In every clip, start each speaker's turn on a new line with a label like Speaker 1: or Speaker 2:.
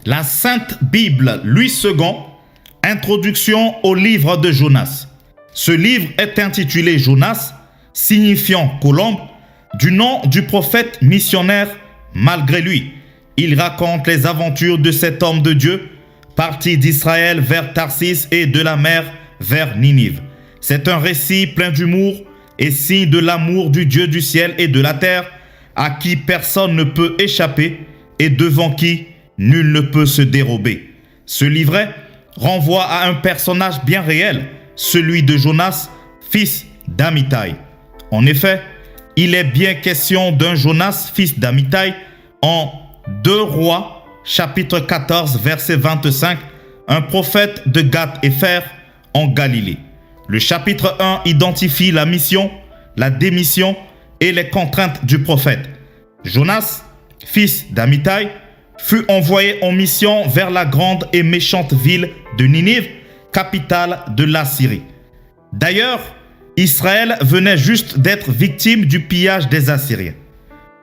Speaker 1: La Sainte Bible, Louis II, Introduction au livre de Jonas. Ce livre est intitulé Jonas, signifiant colombe, du nom du prophète missionnaire malgré lui. Il raconte les aventures de cet homme de Dieu, parti d'Israël vers Tarsis et de la mer vers Ninive. C'est un récit plein d'humour et signe de l'amour du Dieu du ciel et de la terre, à qui personne ne peut échapper et devant qui nul ne peut se dérober. Ce livret renvoie à un personnage bien réel, celui de Jonas, fils d'Amittai. En effet, il est bien question d'un Jonas, fils d'Amittai, en 2 Rois, chapitre 14, verset 25, un prophète de Gath-Hépher en Galilée. Le chapitre 1 identifie la mission, la démission et les contraintes du prophète. Jonas, fils d'Amittai, fut envoyé en mission vers la grande et méchante ville de Ninive, capitale de l'Assyrie. D'ailleurs, Israël venait juste d'être victime du pillage des Assyriens.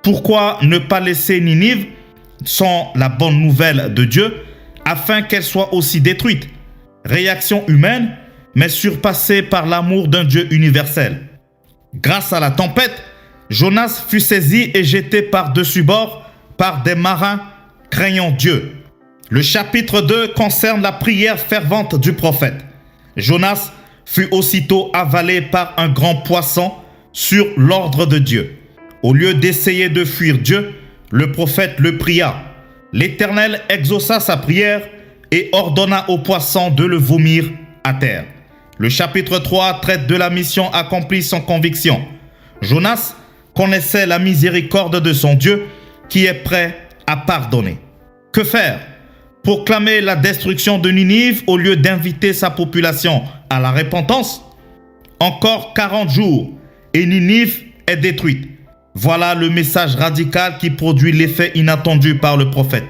Speaker 1: Pourquoi ne pas laisser Ninive sans la bonne nouvelle de Dieu afin qu'elle soit aussi détruite? Réaction humaine, mais surpassée par l'amour d'un Dieu universel. Grâce à la tempête, Jonas fut saisi et jeté par-dessus bord par des marins craignant Dieu. Le chapitre 2 concerne la prière fervente du prophète. Jonas fut aussitôt avalé par un grand poisson sur l'ordre de Dieu. Au lieu d'essayer de fuir Dieu, le prophète le pria. L'Éternel exauça sa prière et ordonna au poisson de le vomir à terre. Le chapitre 3 traite de la mission accomplie sans conviction. Jonas connaissait la miséricorde de son Dieu qui est prêt à pardonner. Que faire? Proclamer la destruction de Ninive au lieu d'inviter sa population à la repentance? Encore 40 jours et Ninive est détruite. Voilà le message radical qui produit l'effet inattendu par le prophète.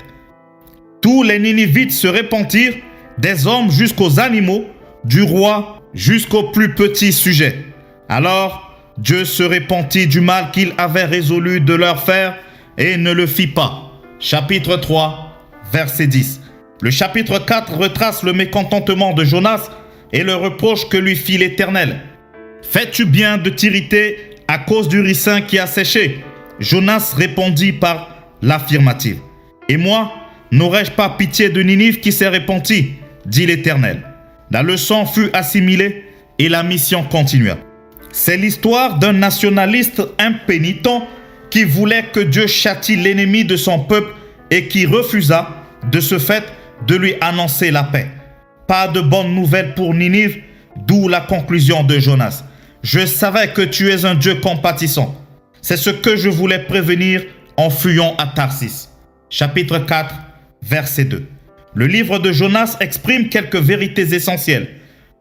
Speaker 1: Tous les Ninivites se repentirent, des hommes jusqu'aux animaux, du roi jusqu'aux plus petits sujets. Alors Dieu se repentit du mal qu'il avait résolu de leur faire et ne le fit pas. Chapitre 3, verset 10. Le chapitre 4 retrace le mécontentement de Jonas et le reproche que lui fit l'Éternel. « Fais-tu bien de t'irriter à cause du ricin qui a séché ?» Jonas répondit par l'affirmative. « Et moi, n'aurais-je pas pitié de Ninive qui s'est repentie ?» dit l'Éternel. La leçon fut assimilée et la mission continua. C'est l'histoire d'un nationaliste impénitent qui voulait que Dieu châtie l'ennemi de son peuple et qui refusa, de ce fait, de lui annoncer la paix. Pas de bonnes nouvelles pour Ninive, d'où la conclusion de Jonas. Je savais que tu es un Dieu compatissant. C'est ce que je voulais prévenir en fuyant à Tarsis. Chapitre 4, verset 2. Le livre de Jonas exprime quelques vérités essentielles.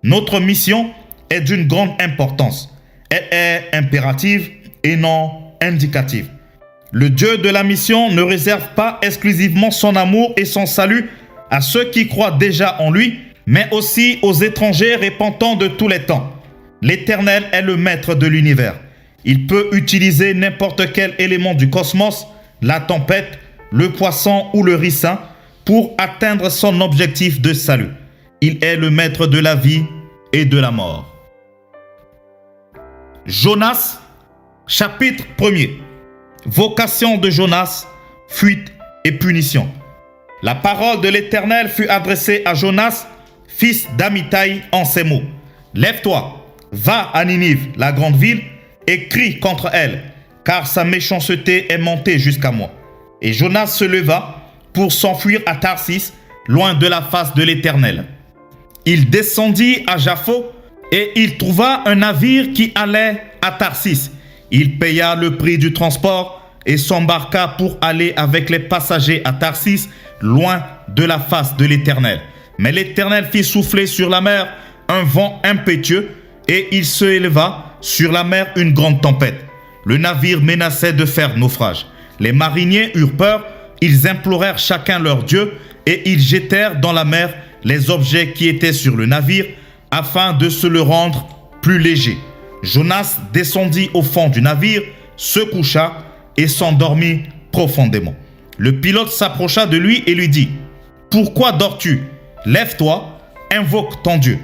Speaker 1: Notre mission est d'une grande importance. Elle est impérative et non indicative. Le Dieu de la mission ne réserve pas exclusivement son amour et son salut à ceux qui croient déjà en lui, mais aussi aux étrangers repentants de tous les temps. L'Éternel est le maître de l'univers. Il peut utiliser n'importe quel élément du cosmos, la tempête, le poisson ou le ricin, pour atteindre son objectif de salut. Il est le maître de la vie et de la mort. Jonas, chapitre 1er. Vocation de Jonas, fuite et punition. La parole de l'Éternel fut adressée à Jonas, fils d'Amittai, en ces mots. « Lève-toi, va à Ninive, la grande ville, et crie contre elle, car sa méchanceté est montée jusqu'à moi. » Et Jonas se leva pour s'enfuir à Tarsis, loin de la face de l'Éternel. Il descendit à Jaffo et il trouva un navire qui allait à Tarsis. Il paya le prix du transport et s'embarqua pour aller avec les passagers à Tarsis, loin de la face de l'Éternel. Mais l'Éternel fit souffler sur la mer un vent impétueux et il se éleva sur la mer une grande tempête. Le navire menaçait de faire naufrage. Les mariniers eurent peur, ils implorèrent chacun leur Dieu et ils jetèrent dans la mer les objets qui étaient sur le navire afin de se le rendre plus léger. Jonas descendit au fond du navire, se coucha et s'endormit profondément. Le pilote s'approcha de lui et lui dit « Pourquoi dors-tu? Lève-toi, invoque ton Dieu.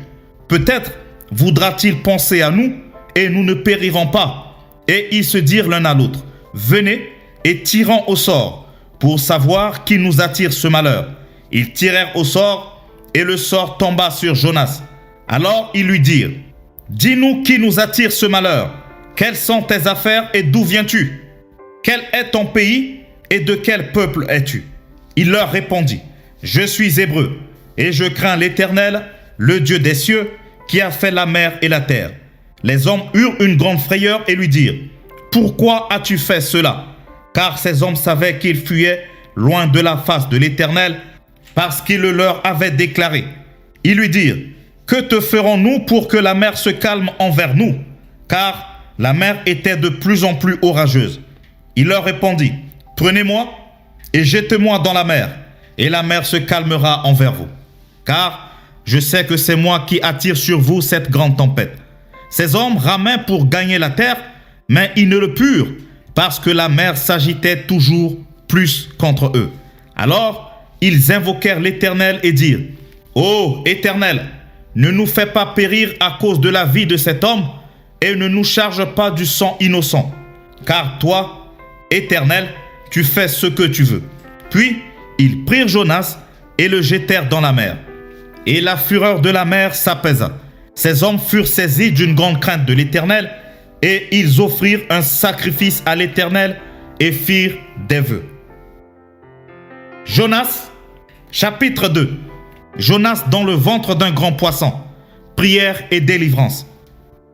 Speaker 1: Peut-être voudra-t-il penser à nous et nous ne périrons pas. Et ils se dirent l'un à l'autre, venez et tirons au sort pour savoir qui nous attire ce malheur. Ils tirèrent au sort et le sort tomba sur Jonas. Alors ils lui dirent, dis-nous qui nous attire ce malheur. Quelles sont tes affaires et d'où viens-tu? Quel est ton pays et de quel peuple es-tu? Il leur répondit, je suis hébreu et je crains l'Éternel, le Dieu des cieux, qui a fait la mer et la terre. Les hommes eurent une grande frayeur et lui dirent, pourquoi as-tu fait cela? Car ces hommes savaient qu'ils fuyaient loin de la face de l'Éternel parce qu'il le leur avait déclaré. Ils lui dirent, que te ferons-nous pour que la mer se calme envers nous? Car la mer était de plus en plus orageuse. Il leur répondit, prenez-moi et jetez-moi dans la mer, et la mer se calmera envers vous. Car je sais que c'est moi qui attire sur vous cette grande tempête. Ces hommes ramaient pour gagner la terre, mais ils ne le purent, parce que la mer s'agitait toujours plus contre eux. Alors ils invoquèrent l'Éternel et dirent, ô Éternel, ne nous fais pas périr à cause de la vie de cet homme, et ne nous charge pas du sang innocent. Car toi, Éternel, tu fais ce que tu veux. Puis ils prirent Jonas et le jetèrent dans la mer. Et la fureur de la mer s'apaisa. Ces hommes furent saisis d'une grande crainte de l'Éternel, et ils offrirent un sacrifice à l'Éternel et firent des vœux. Jonas, chapitre 2. Jonas dans le ventre d'un grand poisson. Prière et délivrance.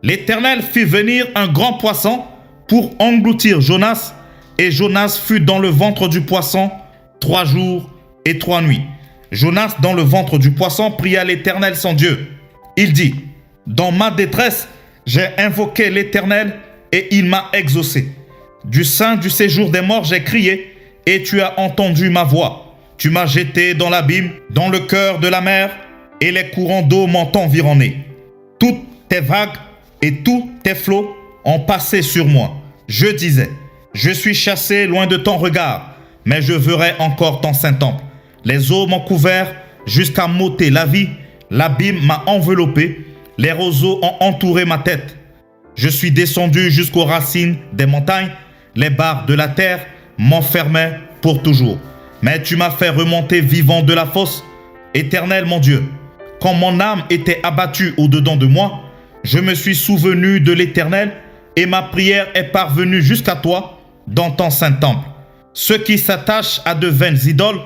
Speaker 1: L'Éternel fit venir un grand poisson pour engloutir Jonas, et Jonas fut dans le ventre du poisson 3 jours et 3 nuits. Jonas, dans le ventre du poisson, pria l'Éternel son Dieu. Il dit, dans ma détresse, j'ai invoqué l'Éternel et il m'a exaucé. Du sein du séjour des morts, j'ai crié et tu as entendu ma voix. Tu m'as jeté dans l'abîme, dans le cœur de la mer, et les courants d'eau m'ont environné. Toutes tes vagues et tous tes flots ont passé sur moi. Je disais, je suis chassé loin de ton regard, mais je verrai encore ton saint temple. Les eaux m'ont couvert jusqu'à m'ôter la vie, l'abîme m'a enveloppé, les roseaux ont entouré ma tête. Je suis descendu jusqu'aux racines des montagnes, les barres de la terre m'enfermaient pour toujours. Mais tu m'as fait remonter vivant de la fosse. Éternel mon Dieu, quand mon âme était abattue au-dedans de moi, je me suis souvenu de l'Éternel et ma prière est parvenue jusqu'à toi dans ton saint temple. Ceux qui s'attachent à de vaines idoles,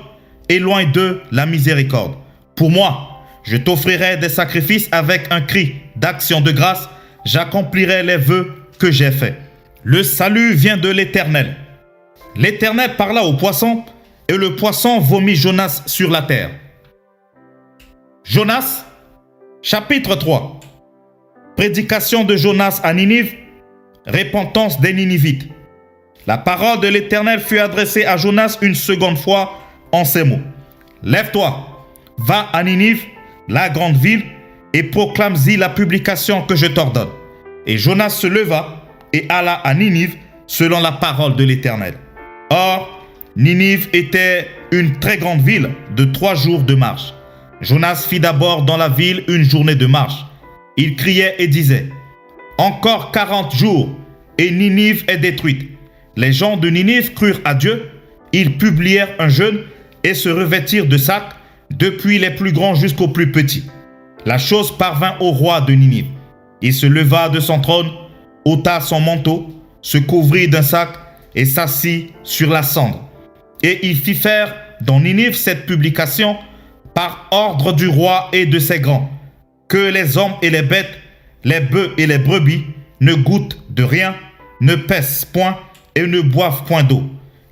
Speaker 1: éloigne d'eux la miséricorde. Pour moi, je t'offrirai des sacrifices avec un cri d'action de grâce. J'accomplirai les vœux que j'ai faits. Le salut vient de l'Éternel. L'Éternel parla au poisson et le poisson vomit Jonas sur la terre. Jonas, chapitre 3. Prédication de Jonas à Ninive, repentance des Ninivites. La parole de l'Éternel fut adressée à Jonas une seconde fois en ces mots. Lève-toi, va à Ninive, la grande ville, et proclame-y la publication que je t'ordonne. Et Jonas se leva et alla à Ninive selon la parole de l'Éternel. Or, Ninive était une très grande ville de 3 jours de marche. Jonas fit d'abord dans la ville une journée de marche. Il criait et disait, « Encore 40 jours, et Ninive est détruite. » Les gens de Ninive crurent à Dieu, ils publièrent un jeûne et se revêtirent de sacs, depuis les plus grands jusqu'aux plus petits. La chose parvint au roi de Ninive. Il se leva de son trône, ôta son manteau, se couvrit d'un sac et s'assit sur la cendre. Et il fit faire dans Ninive cette publication par ordre du roi et de ses grands, que les hommes et les bêtes, les bœufs et les brebis ne goûtent de rien, ne pèsent point et ne boivent point d'eau.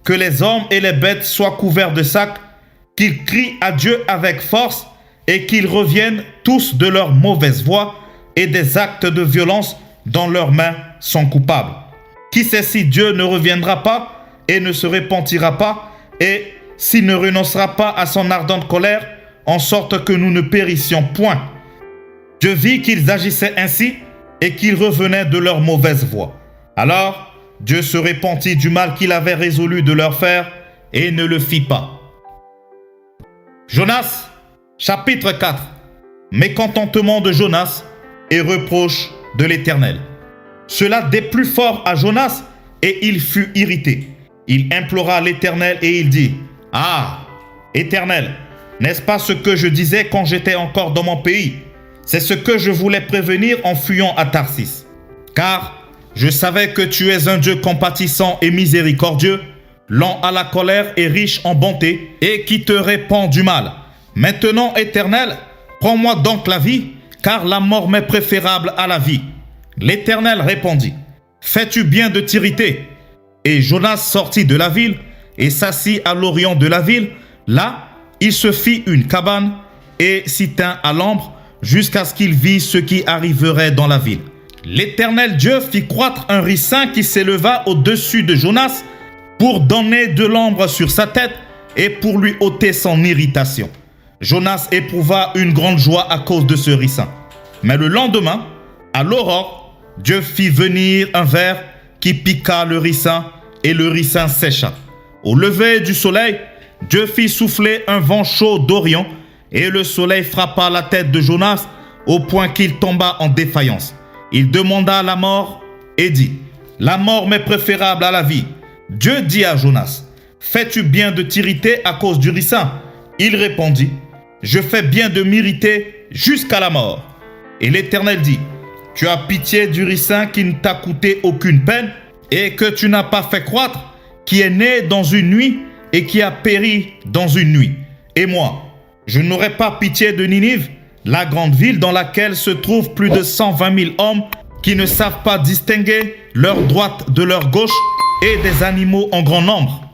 Speaker 1: Que les hommes et les bêtes soient couverts de sacs, qu'ils crient à Dieu avec force et qu'ils reviennent tous de leur mauvaise voie et des actes de violence dont leurs mains sont coupables. Qui sait si Dieu ne reviendra pas et ne se repentira pas et s'il ne renoncera pas à son ardente colère en sorte que nous ne périssions point. Dieu vit qu'ils agissaient ainsi et qu'ils revenaient de leur mauvaise voie. Alors Dieu se repentit du mal qu'il avait résolu de leur faire et ne le fit pas. Jonas, chapitre 4. Mécontentement de Jonas et reproche de l'Éternel. Cela déplut fort à Jonas et il fut irrité. Il implora l'Éternel et il dit: « Ah, Éternel, n'est-ce pas ce que je disais quand j'étais encore dans mon pays? C'est ce que je voulais prévenir en fuyant à Tarsis. Car je savais que tu es un Dieu compatissant et miséricordieux, lent à la colère et riche en bonté, et qui te répand du mal. Maintenant, Éternel, prends-moi donc la vie, car la mort m'est préférable à la vie. » L'Éternel répondit: « Fais-tu bien de t'irriter? » Et Jonas sortit de la ville et s'assit à l'orient de la ville. Là, il se fit une cabane et s'y tint à l'ombre jusqu'à ce qu'il vît ce qui arriverait dans la ville. L'Éternel Dieu fit croître un ricin qui s'éleva au-dessus de Jonas pour donner de l'ombre sur sa tête et pour lui ôter son irritation. Jonas éprouva une grande joie à cause de ce ricin. Mais le lendemain, à l'aurore, Dieu fit venir un ver qui piqua le ricin et le ricin sécha. Au lever du soleil, Dieu fit souffler un vent chaud d'Orient et le soleil frappa la tête de Jonas au point qu'il tomba en défaillance. Il demanda la mort et dit: « La mort m'est préférable à la vie. » Dieu dit à Jonas: « Fais-tu bien de t'irriter à cause du ricin? » Il répondit: « Je fais bien de m'irriter jusqu'à la mort. » Et l'Éternel dit: « Tu as pitié du ricin qui ne t'a coûté aucune peine et que tu n'as pas fait croître, qui est né dans une nuit et qui a péri dans une nuit. Et moi, je n'aurai pas pitié de Ninive, la grande ville dans laquelle se trouvent plus de 120 000 hommes qui ne savent pas distinguer leur droite de leur gauche et des animaux en grand nombre. »